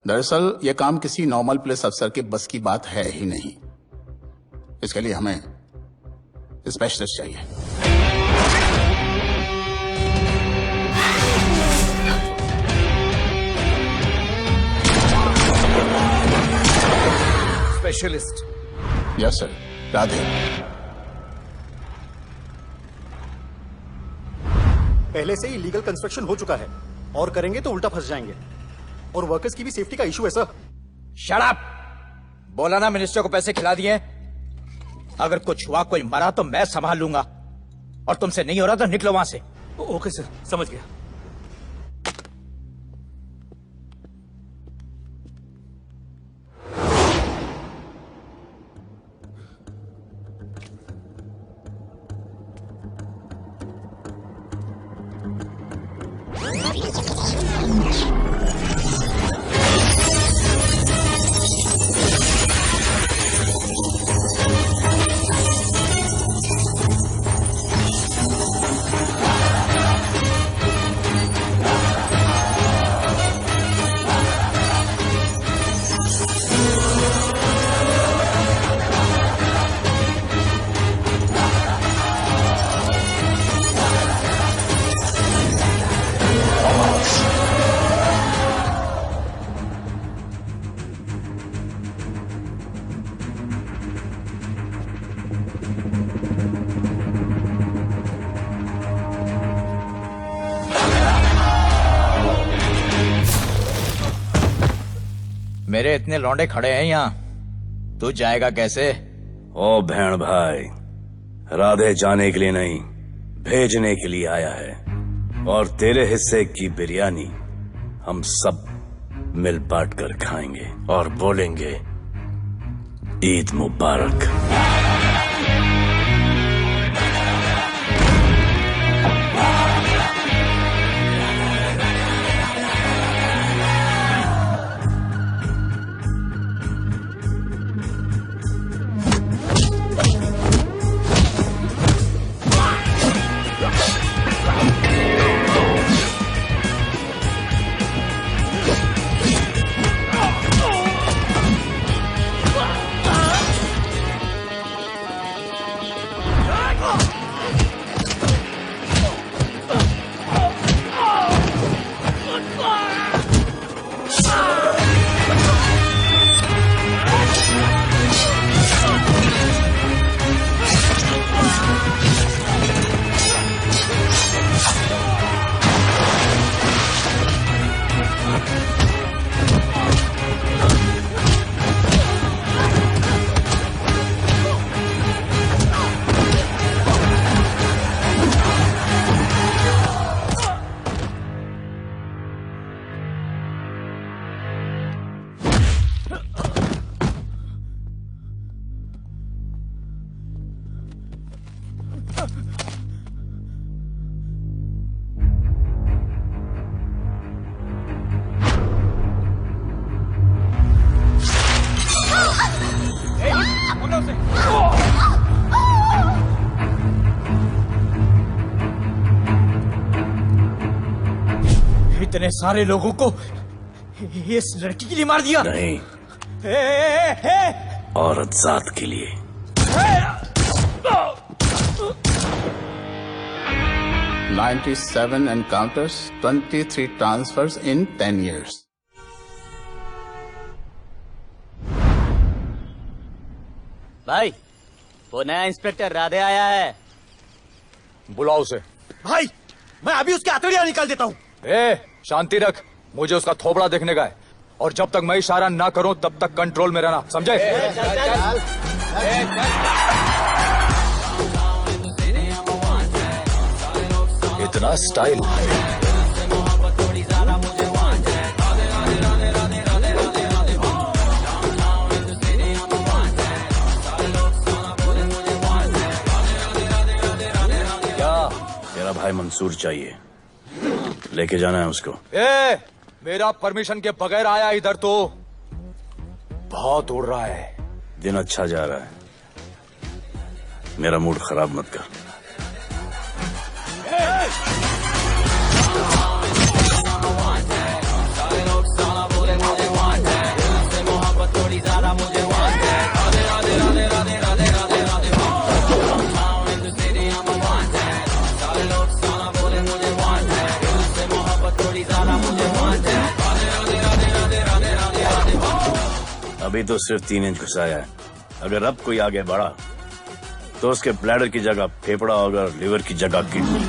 दरअसल यह काम किसी नॉर्मल पुलिस अफसर के बस की बात है ही नहीं। इसके लिए हमें स्पेशलिस्ट चाहिए। स्पेशलिस्ट? Yes sir. राधे। पहले से ही लीगल कंस्ट्रक्शन हो चुका है और करेंगे तो उल्टा फंस जाएंगे, और वर्कर्स की भी सेफ्टी का इशू है सर। Shut up! बोला ना मिनिस्टर को पैसे खिला दिए। अगर कुछ हुआ, कोई मरा तो मैं संभाल लूंगा, और तुमसे नहीं हो रहा तो निकलो वहां से। ओके सर, समझ गया। मेरे इतने लौंडे खड़े हैं यहाँ, तू जाएगा कैसे? ओ बहन भाई, राधे जाने के लिए नहीं, भेजने के लिए आया है। और तेरे हिस्से की बिरयानी हम सब मिल बांट कर खाएंगे और बोलेंगे ईद मुबारक। इतने सारे लोगों को इस लड़की के लिए मार दिया? नहीं, औरत जात के लिए। $97 encounters, 23 transfers in 10 years. भाई, वो नया इंस्पेक्टर राधे आया है। बुलाओ उसे। भाई, मैं अभी उसके हथेलियां निकाल देता हूँ। शांति रख, मुझे उसका थोबड़ा देखने का है, और जब तक मैं इशारा ना करूं तब तक कंट्रोल में रहना, समझे? इतना स्टाइल। क्या? तेरा भाई मंसूर चाहिए, लेके जाना है उसको। मेरा परमिशन के बगैर आया इधर तो। बहुत उड़ रहा है। दिन अच्छा जा रहा है, मेरा मूड खराब मत कर। अभी तो सिर्फ 3 इंच घुसाया है। अगर अब कोई आगे बढ़ा तो उसके ब्लैडर की जगह फेफड़ा होगा और लिवर की जगह किडनी।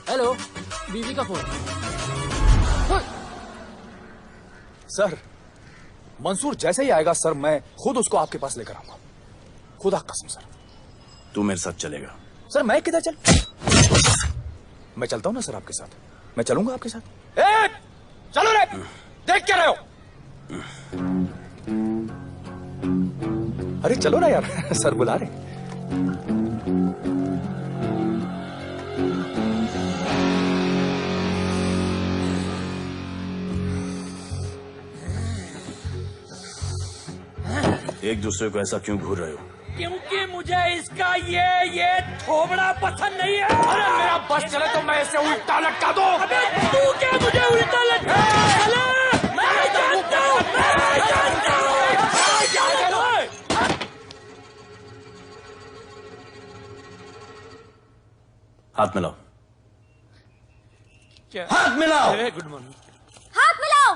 हेलो, बीवी का फोन। सर, मंसूर जैसे ही आएगा सर, मैं खुद उसको आपके पास लेकर आऊंगा। खुदा कसम सर। तू मेरे साथ चलेगा? सर मैं किधर चल? मैं चलता हूं ना सर आपके साथ। मैं चलूंगा आपके साथ। चलो रे, देख क्या रहे हो? अरे चलो ना यार, सर बुला रहे। एक दूसरे को ऐसा क्यों घूर रहे हो? क्योंकि मुझे इसका ये थोबड़ा पसंद नहीं है। अरे मेरा बस चले तो मैं इसे उल्टा लटका दो। अबे तू क्या मुझे उल्टा लटका? मैं जानता हूँ। हाथ मिलाओ। हाथ मिलाओ। Good morning. हाथ मिलाओ।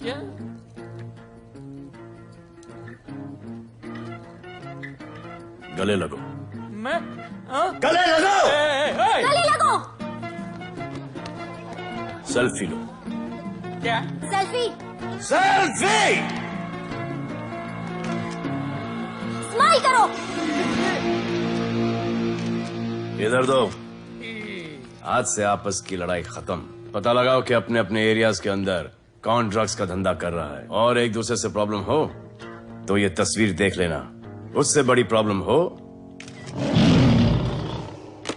क्या? गले लगो। मैं? हाँ? गले लगो। गले लगो। सेल्फी लो। क्या? सेल्फी। सेल्फी। स्माइल करो। इधर दो। आज से आपस की लड़ाई खत्म। पता लगाओ कि अपने अपने एरियाज के अंदर कौन ड्रग्स का धंधा कर रहा है, और एक दूसरे से प्रॉब्लम हो तो ये तस्वीर देख लेना। उससे बड़ी प्रॉब्लम हो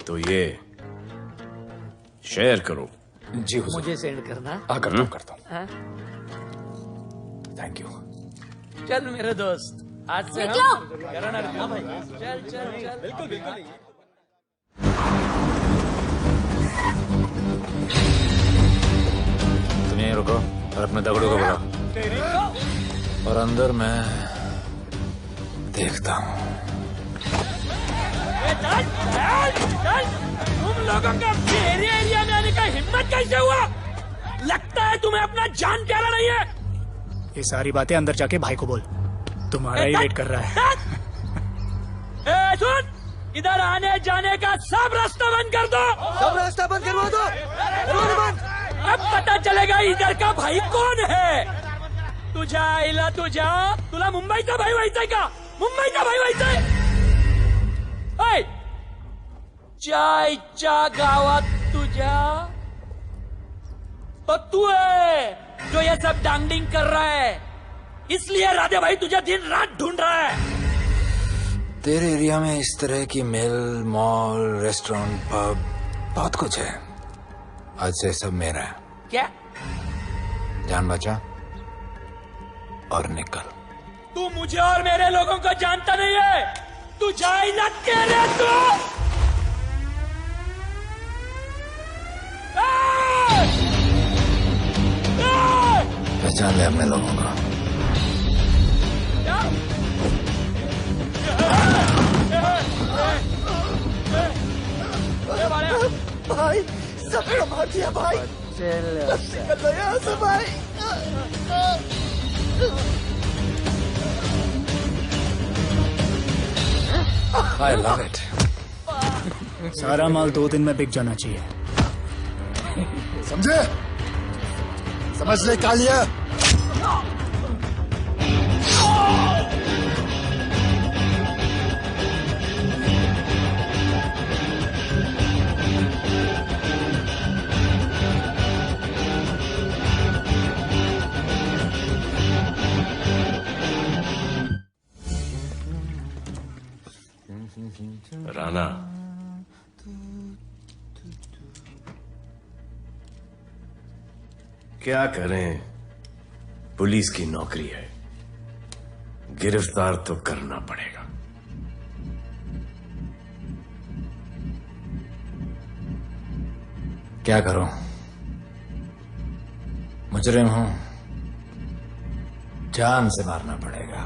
तो ये शेयर करो। जी हुजूर। मुझे सेंड करना। करता हूँ। हाँ? Thank you. चल मेरे दोस्त, आज से निकलो। करो ना। हाँ भाई, चल चल चल। बिल्कुल बिल्कुल। तुम यहीं रुको और अपने दगड़ों को बुलाओ, और अंदर मैं देखता हूँ। तुम लोगों का मेरे एरिया में आने का हिम्मत कैसे हुआ? लगता है तुम्हें अपना जान प्यारा नहीं है। ये सारी बातें अंदर जाके भाई को बोल, तुम्हारा ही वेट कर रहा है। सुन, इधर आने जाने का सब रास्ता बंद कर दो। सब रास्ता बंद करवा दो। अब पता चलेगा इधर का भाई कौन है। तुला मुंबईचा भाई व्हायचाय का? मुंबईचा भाई व्हायचाय? चायच्या गावात तुझ्या तो तू है जो ये सब डांगडिंग कर रहा है, इसलिए राधे भाई तुझे दिन रात ढूंढ रहा है। तेरे एरिया में इस तरह की मिल, मॉल, रेस्टोरेंट, पब बहुत कुछ है। आज से सब मेरा है। क्या? जान बचा और निकल। तू मुझे और मेरे लोगों को जानता नहीं है। तू जाए ना तेरे तू। पहचान ले अपने लोगों को। भाई सबको मार दिया भाई। निकल लो यहाँ से भाई। I love it. सारा माल 2 दिन में बिक जाना चाहिए। समझे? समझ ले कालिया। राणा, क्या करें, पुलिस की नौकरी है, गिरफ्तार तो करना पड़ेगा। क्या करूं? मुजरिम हूं, जान से मारना पड़ेगा।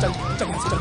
चल चल यहाँ से चल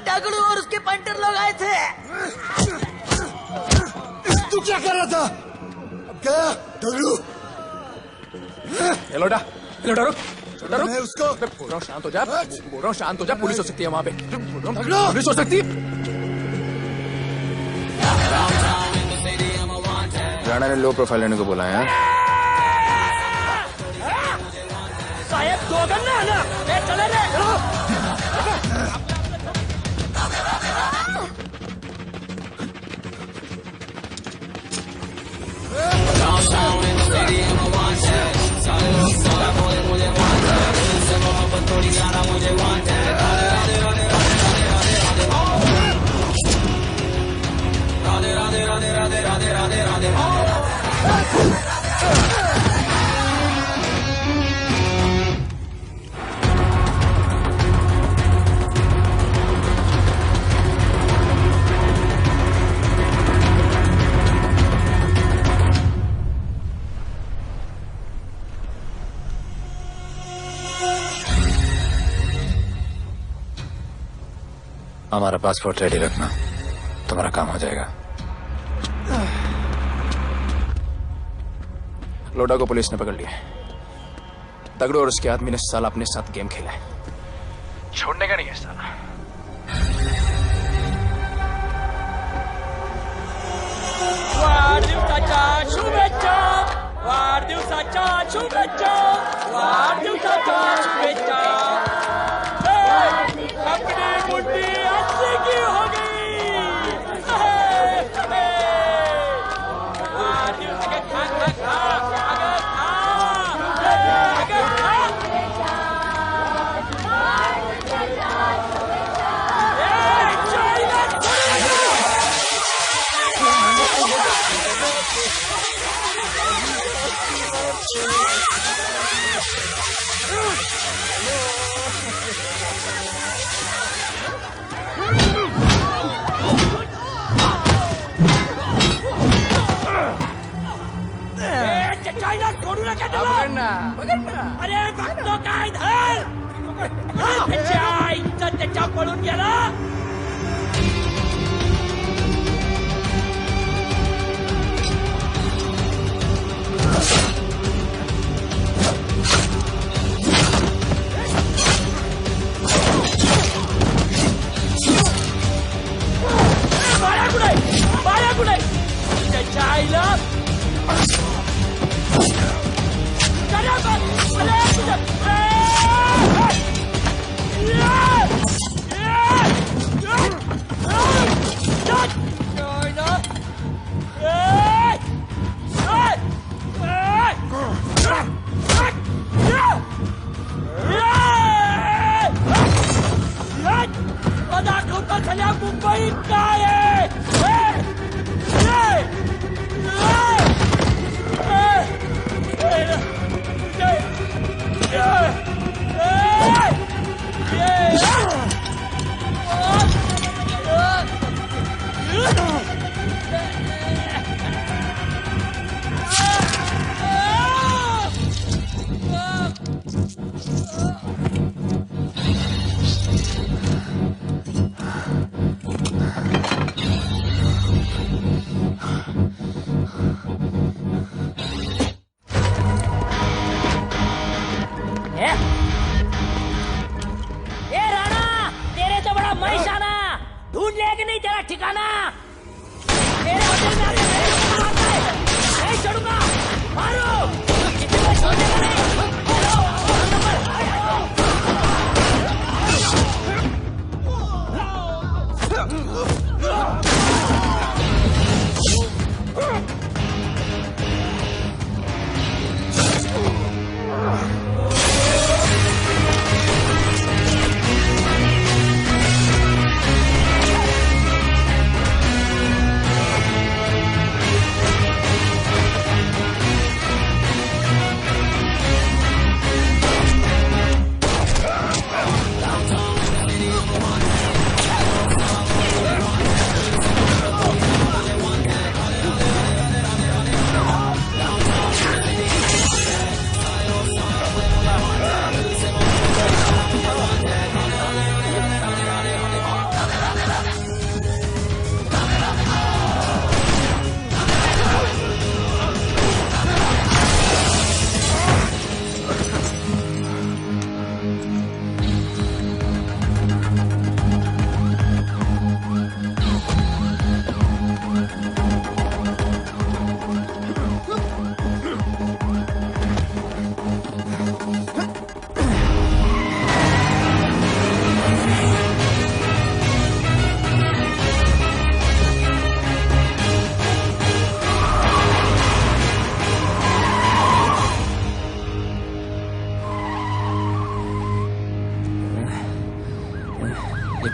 दगड़ू और उसके पंटर लोग आए थे। तू क्या कर रहा था? अब गया डगलू। ये लोटा रुक रुक मैं उसको बोल रहा हूँ शांत हो जा, बोल रहा हूँ शांत हो जा, पुलिस हो सकती है वहाँ पे, पुलिस हो सकती है। राणा ने लो प्रोफाइल लेने को बोला है। साहेब दो गन्ना है ना, ये चले रे। हमारा पासपोर्ट रेडी रखना, तुम्हारा काम हो जाएगा। लोडा को पुलिस ने पकड़ लिया। तगड़ो और उसके आदमी ने साला अपने साथ गेम खेला है, छोड़ने का नहीं है साला। वाढदिवसाच्या शुभेच्छा, वाढदिवसाच्या शुभेच्छा, वाढदिवसाच्या शुभेच्छा। अपनी मुट्ठी अच्छी की हो गई। वाढदिवसाच्या खा खा खा, अगर खा, अगर खा। चाइना छोड़ू नका त्याला. अरे बघतो काय धर त्याच्या आईचा त्याच्या पळून गेला. बाया कुठे त्याच्या आईला दाखवता झाल्या मुंबईत काय ठिकाना। मेरे होटल में आके मेरे को मारता है, नहीं छोड़ूंगा, मारो, किसी को छोड़ने का नहीं। हेलो, नंबर,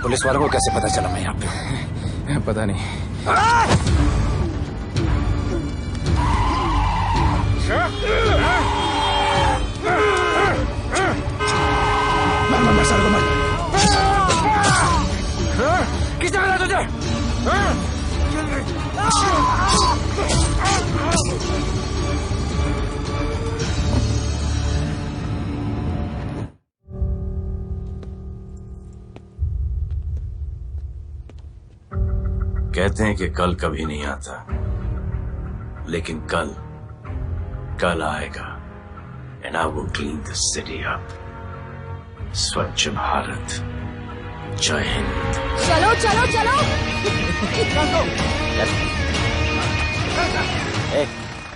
पुलिस वालों को कैसे पता चला मैं यहाँ पे? पता नहीं। मर साल को मर। किसने बताया तुझे? कहते हैं कि कल कभी नहीं आता, लेकिन कल आएगा and I will clean the city up. स्वच्छ भारत। जय हिंद। चलो चलो चलो।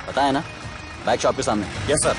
पता है ना, बाइक शॉप के सामने। Yes sir.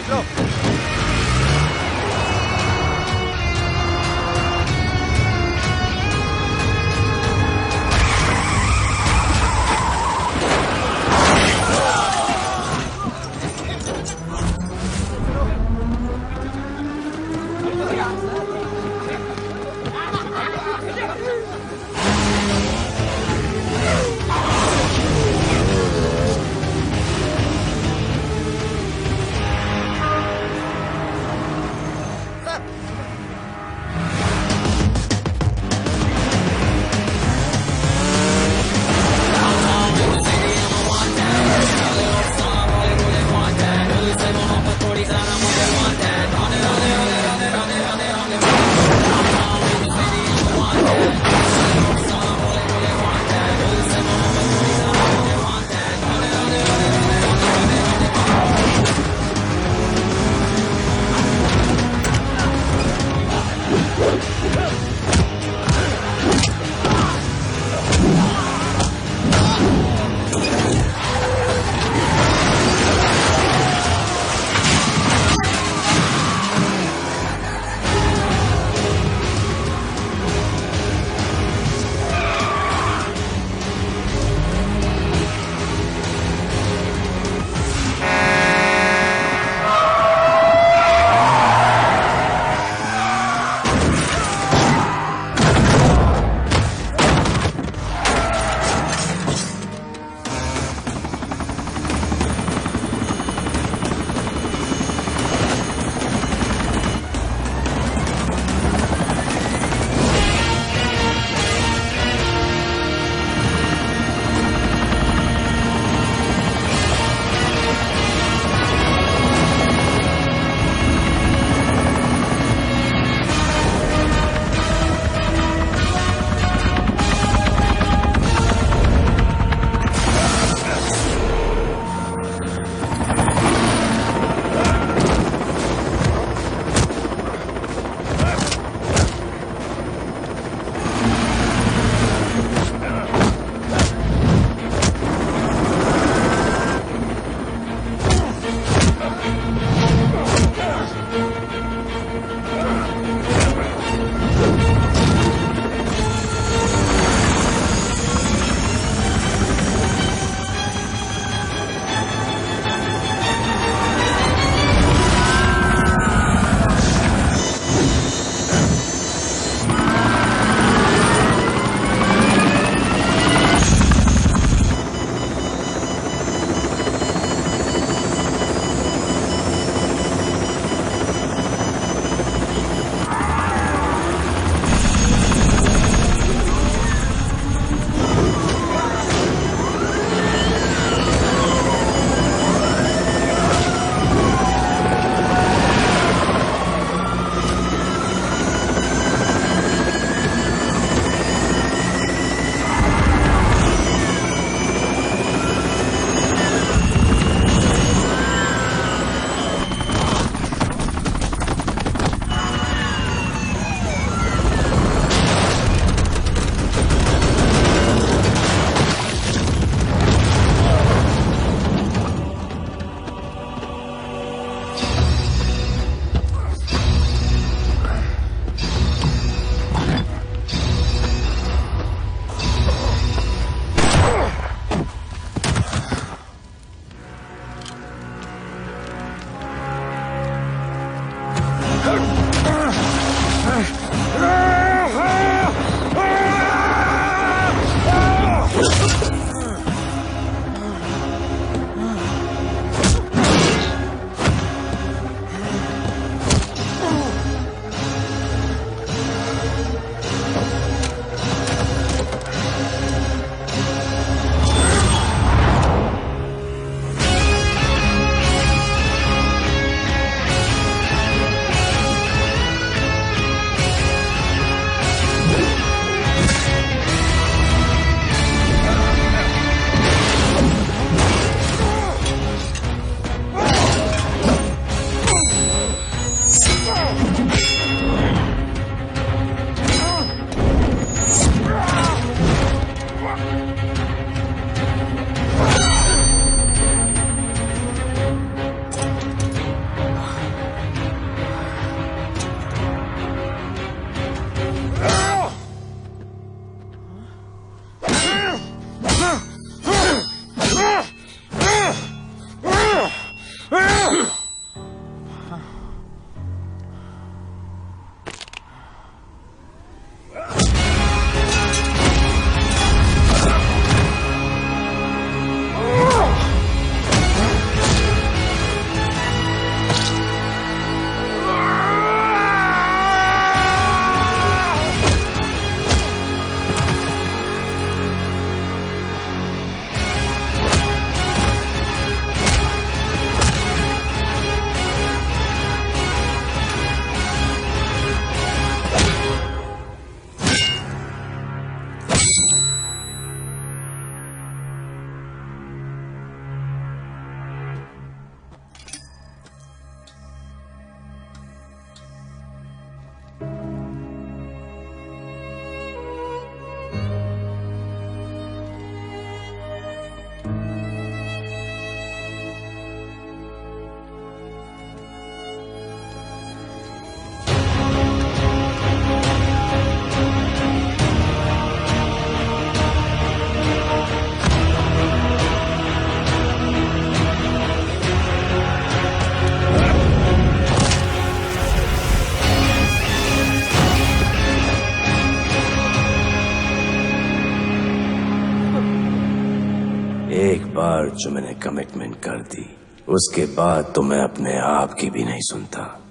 बार जो मैंने कमिटमेंट कर दी, उसके बाद तो मैं अपने आप की भी नहीं सुनता।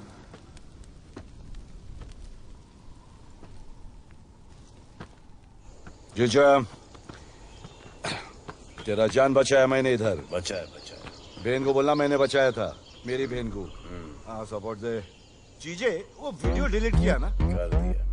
जीजा, तेरा जान बचाया मैंने इधर। बचाया। बहन को बोलना मैंने बचाया था, मेरी बहन को। हाँ, सपोर्ट दे। चीजें वो वीडियो डिलीट किया ना? कर दिया।